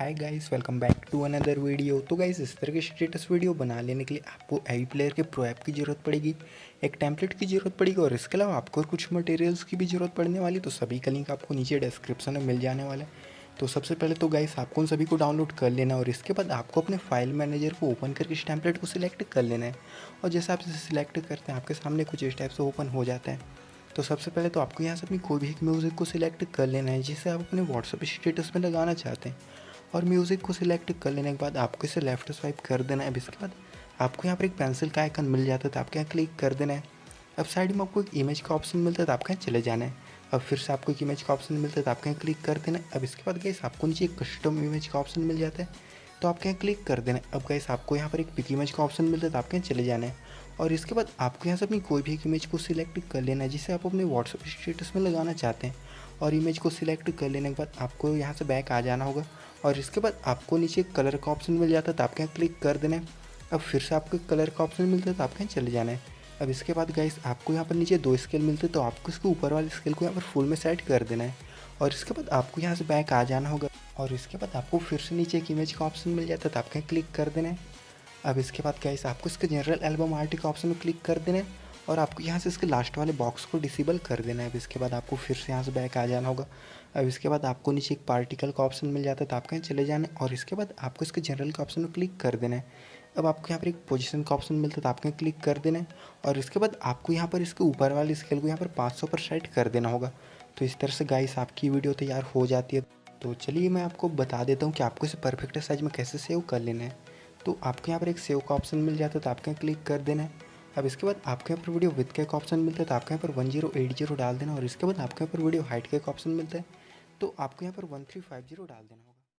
Hi guys, welcome back to another video. तो guys, इस तरह के स्टेटस वीडियो बना लेने के लिए आपको एवी प्लेयर के प्रो ऐप की ज़रूरत पड़ेगी, एक टेम्पलेट की ज़रूरत पड़ेगी और इसके अलावा आपको कुछ मटेरियल्स की भी ज़रूरत पड़ने वाली। तो सभी का लिंक आपको नीचे डिस्क्रिप्शन में मिल जाने वाला है। तो सबसे पहले तो गाइस आपको उन सभी को डाउनलोड कर लेना है और इसके बाद आपको अपने फाइल मैनेजर को ओपन करके इस टेम्पलेट को सिलेक्ट कर लेना है। और जैसे आप इसे सिलेक्ट करते हैं आपके सामने कुछ इस टाइप से ओपन हो जाता है। तो सबसे पहले तो आपको यहाँ से अपनी कोई भी एक म्यूज़िक को सिलेक्ट कर लेना है जिसे आप अपने व्हाट्सएप स्टेटस में लगाना चाहते हैं। और म्यूज़िक को सिलेक्ट कर लेने के बाद आपको इसे लेफ्ट स्वाइप कर देना है। अब इसके बाद आपको यहाँ पर एक पेंसिल का आइकन मिल जाता है, तो आपको यहाँ क्लिक कर देना है। अब साइड में आपको एक इमेज का ऑप्शन मिलता है, तो आपको यहाँ चले जाना है। अब फिर से आपको एक इमेज का ऑप्शन मिलता है, तो आपको यहाँ क्लिक कर देना है। अब इसके बाद गाइस आपको नीचे एक कस्टम इमेज का ऑप्शन मिल जाता है, तो आपके यहाँ क्लिक कर देना है। अब गाइस आपको यहाँ पर एक पिक इमेज का ऑप्शन मिलता है, तो आपके यहाँ चले जाना है। और इसके बाद आपको यहाँ से अपनी कोई भी एक इमेज को सिलेक्ट कर लेना है जिसे आप अपने व्हाट्सएप स्टेटस में लगाना चाहते हैं। और इमेज को सिलेक्ट कर लेने के बाद आपको यहाँ से बैक आ जाना होगा और इसके बाद आपको नीचे एक कलर का ऑप्शन मिल जाता है, तो आपके यहाँ क्लिक कर देना है। अब फिर से आपको एक कलर का ऑप्शन मिलता है, तो आपके यहाँ चले जाना है। अब इसके बाद गाइस आपको यहाँ पर नीचे दो स्केल मिलते हैं, तो आपको इसके ऊपर वाले स्केल को यहाँ पर फुल में सेट कर देना है। और इसके बाद आपको यहाँ से बैक आ जाना होगा और इसके बाद आपको फिर से नीचे एक इमेज का ऑप्शन मिल जाता है, तो आपके यहाँ क्लिक कर देना है। अब इसके बाद गाइस आपको इसके जनरल एल्बम आर्ट के ऑप्शन में क्लिक कर देना है और आपको यहाँ से इसके लास्ट वाले बॉक्स को डिसेबल कर देना है। अब इसके बाद आपको फिर से यहाँ से बैक आ जाना होगा। अब इसके बाद आपको नीचे एक पार्टिकल का ऑप्शन मिल जाता है, तो आपके यहाँ चले जाना है और इसके बाद आपको इसके जनरल के ऑप्शन में क्लिक कर देना है। अब आपको यहाँ पर एक पोजीशन का ऑप्शन मिलता है, तो आपके यहाँ क्लिक कर देना है और इसके बाद आपको यहाँ पर इसके ऊपर वाले स्केल को यहाँ पर 500 पर सेट कर देना होगा। तो इस तरह से गाइस आपकी वीडियो तैयार हो जाती है। तो चलिए मैं आपको बता देता हूँ कि आपको इसे परफेक्ट साइज में कैसे सेव कर लेना है। तो आपको यहाँ पर एक सेव का ऑप्शन मिल जाता है, तो आपके यहाँ क्लिक कर देना है। अब इसके बाद आपके यहाँ पर वीडियो विथ का एक ऑप्शन मिलता है, तो आपके यहाँ पर 1080 डाल देना और इसके बाद आपके यहाँ पर वीडियो हाइट का एक ऑप्शन मिलता है, तो आपको यहाँ पर 1350 डाल देना होगा।